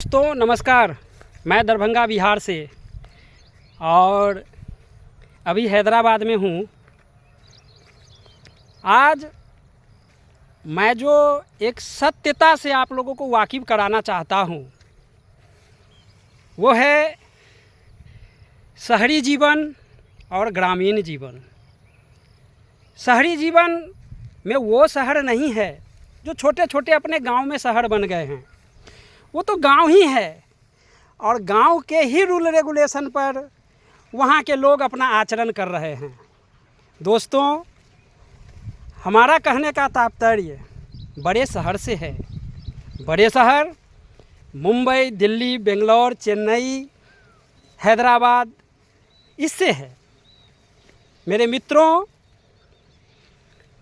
दोस्तों नमस्कार। मैं दरभंगा बिहार से और अभी हैदराबाद में हूँ। आज मैं जो एक सत्यता से आप लोगों को वाकिफ़ कराना चाहता हूँ वो है शहरी जीवन और ग्रामीण जीवन। शहरी जीवन में वो शहर नहीं है जो छोटे छोटे अपने गांव में शहर बन गए हैं, वो तो गांव ही है और गांव के ही रूल रेगुलेशन पर वहाँ के लोग अपना आचरण कर रहे हैं। दोस्तों, हमारा कहने का तात्पर्य बड़े शहर से है। बड़े शहर मुंबई, दिल्ली, बेंगलोर, चेन्नई, हैदराबाद, इससे है। मेरे मित्रों,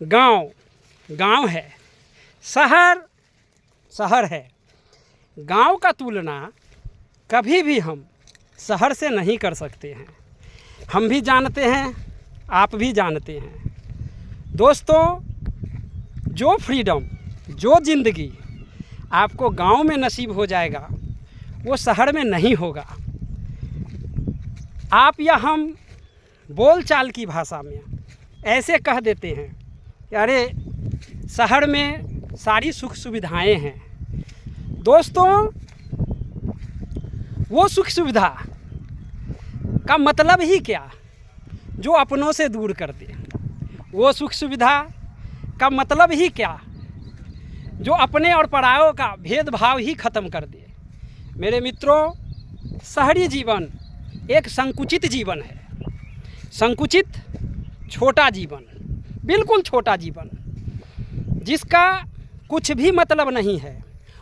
गांव है, शहर शहर है। गांव का तुलना कभी भी हम शहर से नहीं कर सकते हैं। हम भी जानते हैं, आप भी जानते हैं। दोस्तों, जो फ्रीडम, जो ज़िंदगी आपको गांव में नसीब हो जाएगा वो शहर में नहीं होगा। आप या हम बोलचाल की भाषा में ऐसे कह देते हैं कि अरे शहर में सारी सुख सुविधाएं हैं। दोस्तों, वो सुख सुविधा का मतलब ही क्या जो अपनों से दूर कर दे? वो सुख सुविधा का मतलब ही क्या जो अपने और परायों का भेदभाव ही ख़त्म कर दे? मेरे मित्रों, शहरी जीवन एक संकुचित जीवन है। संकुचित छोटा जीवन, बिल्कुल छोटा जीवन, जिसका कुछ भी मतलब नहीं है।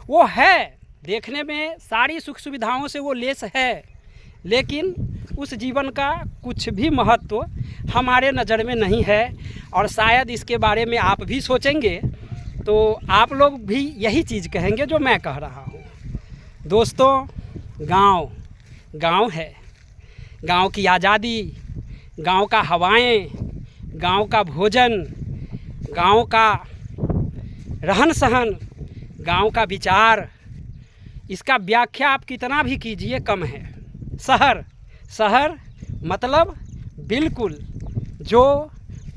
वो है, देखने में सारी सुख सुविधाओं से वो लेस है, लेकिन उस जीवन का कुछ भी महत्व हमारे नज़र में नहीं है। और शायद इसके बारे में आप भी सोचेंगे तो आप लोग भी यही चीज़ कहेंगे जो मैं कह रहा हूँ। दोस्तों, गांव है। गांव की आज़ादी, गांव का हवाएं, गांव का भोजन, गांव का रहन सहन, गांव का विचार, इसका व्याख्या आप कितना भी कीजिए कम है। शहर मतलब बिल्कुल जो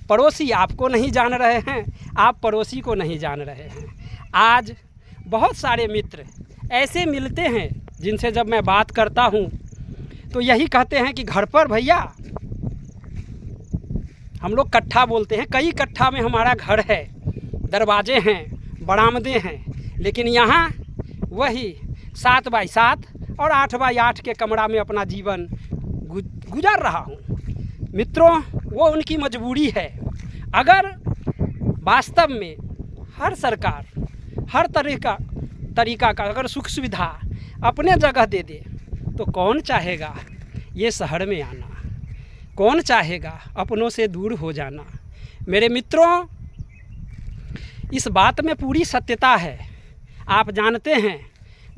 पड़ोसी आपको नहीं जान रहे हैं, आप पड़ोसी को नहीं जान रहे हैं। आज बहुत सारे मित्र ऐसे मिलते हैं जिनसे जब मैं बात करता हूँ तो यही कहते हैं कि घर पर भैया, हम लोग कट्ठा बोलते हैं, कई कट्ठा में हमारा घर है, दरवाजे हैं, बरामदे हैं, लेकिन यहाँ वही 7 बाई 7 और 8 बाई 8 के कमरा में अपना जीवन गुजार रहा हूँ। मित्रों, वो उनकी मजबूरी है। अगर वास्तव में हर सरकार हर तरीका का अगर सुख सुविधा अपने जगह दे दे तो कौन चाहेगा ये शहर में आना? कौन चाहेगा अपनों से दूर हो जाना? मेरे मित्रों, इस बात में पूरी सत्यता है। आप जानते हैं,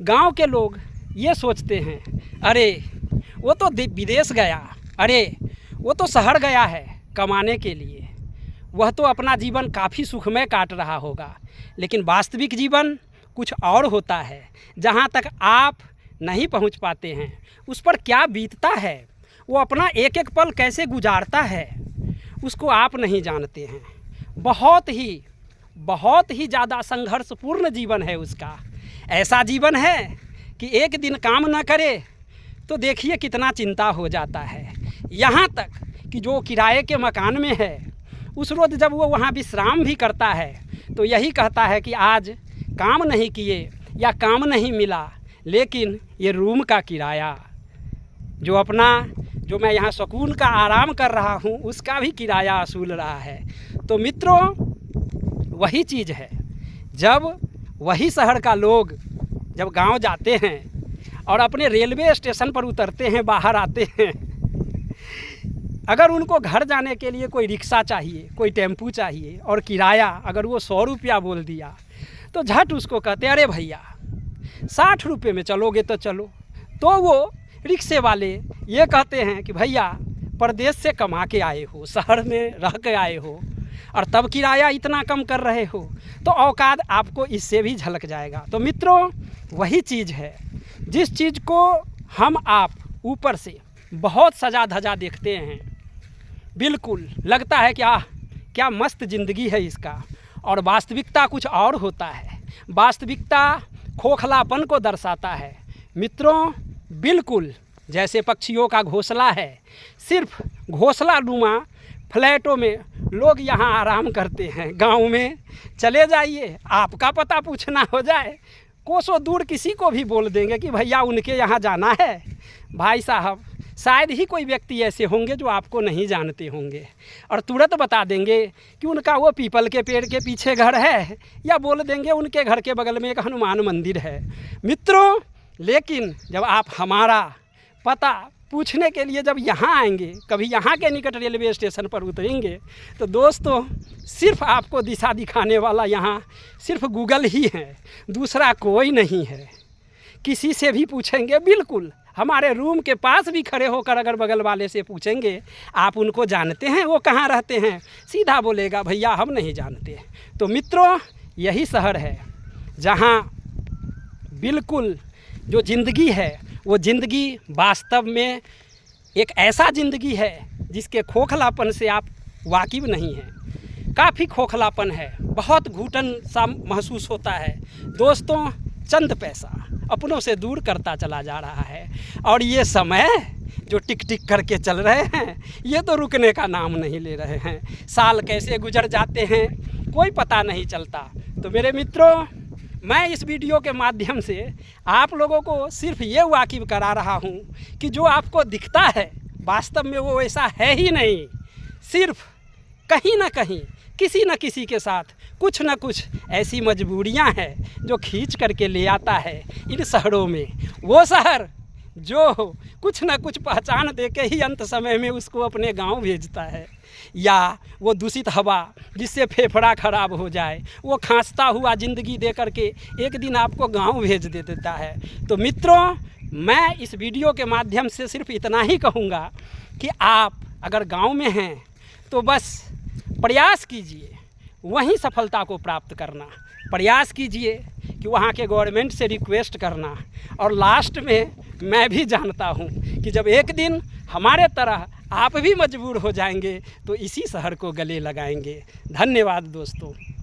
गांव के लोग ये सोचते हैं, अरे वो तो विदेश गया, अरे वो तो शहर गया है कमाने के लिए, वह तो अपना जीवन काफ़ी सुखमय काट रहा होगा। लेकिन वास्तविक जीवन कुछ और होता है। जहाँ तक आप नहीं पहुँच पाते हैं, उस पर क्या बीतता है, वो अपना एक एक पल कैसे गुजारता है, उसको आप नहीं जानते हैं। बहुत ही ज़्यादा संघर्षपूर्ण जीवन है उसका। ऐसा जीवन है कि एक दिन काम न करे तो देखिए कितना चिंता हो जाता है। यहाँ तक कि जो किराए के मकान में है, उस रोज़ जब वो वहाँ विश्राम भी करता है तो यही कहता है कि आज काम नहीं किए या काम नहीं मिला, लेकिन ये रूम का किराया, जो मैं यहाँ सुकून का आराम कर रहा हूँ, उसका भी किराया वसूल रहा है। तो मित्रों, वही चीज़ है। जब वही शहर का लोग जब गांव जाते हैं और अपने रेलवे स्टेशन पर उतरते हैं, बाहर आते हैं, अगर उनको घर जाने के लिए कोई रिक्शा चाहिए, कोई टेम्पू चाहिए और किराया अगर वो 100 रुपया बोल दिया तो झट उसको कहते, अरे भैया 60 रुपये में चलोगे तो चलो। तो वो रिक्शे वाले ये कहते हैं कि भैया परदेश से कमा के आए हो, शहर में रह के आए हो और तब किराया इतना कम कर रहे हो, तो औकात आपको इससे भी झलक जाएगा। तो मित्रों, वही चीज़ है जिस चीज़ को हम आप ऊपर से बहुत सजा धजा देखते हैं, बिल्कुल लगता है कि क्या मस्त ज़िंदगी है इसका, और वास्तविकता कुछ और होता है। वास्तविकता खोखलापन को दर्शाता है। मित्रों, बिल्कुल जैसे पक्षियों का घोंसला है, सिर्फ घोंसला नुमा फ्लैटों में लोग यहाँ आराम करते हैं। गांव में चले जाइए, आपका पता पूछना हो जाए, कोसों दूर किसी को भी बोल देंगे कि भैया उनके यहाँ जाना है। भाई साहब, शायद ही कोई व्यक्ति ऐसे होंगे जो आपको नहीं जानते होंगे, और तुरंत बता देंगे कि उनका वो पीपल के पेड़ के पीछे घर है, या बोल देंगे उनके घर के बगल में एक हनुमान मंदिर है। मित्रों, लेकिन जब आप हमारा पता पूछने के लिए जब यहाँ आएंगे, कभी यहाँ के निकट रेलवे स्टेशन पर उतरेंगे, तो दोस्तों सिर्फ आपको दिशा दिखाने वाला यहाँ सिर्फ गूगल ही है, दूसरा कोई नहीं है। किसी से भी पूछेंगे, बिल्कुल हमारे रूम के पास भी खड़े होकर अगर बगल वाले से पूछेंगे आप उनको जानते हैं, वो कहाँ रहते हैं, सीधा बोलेगा भैया हम नहीं जानते। तो मित्रों, यही शहर है जहाँ बिल्कुल जो ज़िंदगी है वो ज़िंदगी वास्तव में एक ऐसा ज़िंदगी है जिसके खोखलापन से आप वाकिफ़ नहीं हैं। काफ़ी खोखलापन है, बहुत घुटन सा महसूस होता है। दोस्तों, चंद पैसा अपनों से दूर करता चला जा रहा है, और ये समय जो टिक टिक करके चल रहे हैं ये तो रुकने का नाम नहीं ले रहे हैं। साल कैसे गुजर जाते हैं कोई पता नहीं चलता। तो मेरे मित्रों, मैं इस वीडियो के माध्यम से आप लोगों को सिर्फ ये वाकिफ़ करा रहा हूँ कि जो आपको दिखता है वास्तव में वो वैसा है ही नहीं। सिर्फ कहीं ना कहीं किसी न किसी के साथ कुछ न कुछ ऐसी मजबूरियाँ हैं जो खींच करके ले आता है इन शहरों में। वो शहर जो कुछ न कुछ पहचान दे के ही अंत समय में उसको अपने गांव भेजता है, या वो दूषित हवा जिससे फेफड़ा खराब हो जाए, वो खांसता हुआ ज़िंदगी दे करके एक दिन आपको गांव भेज दे देता है। तो मित्रों, मैं इस वीडियो के माध्यम से सिर्फ इतना ही कहूँगा कि आप अगर गांव में हैं तो बस प्रयास कीजिए वहीं सफलता को प्राप्त करना, प्रयास कीजिए कि वहाँ के गवर्नमेंट से रिक्वेस्ट करना। और लास्ट में मैं भी जानता हूँ कि जब एक दिन हमारे तरह आप भी मजबूर हो जाएंगे तो इसी शहर को गले लगाएंगे। धन्यवाद दोस्तों।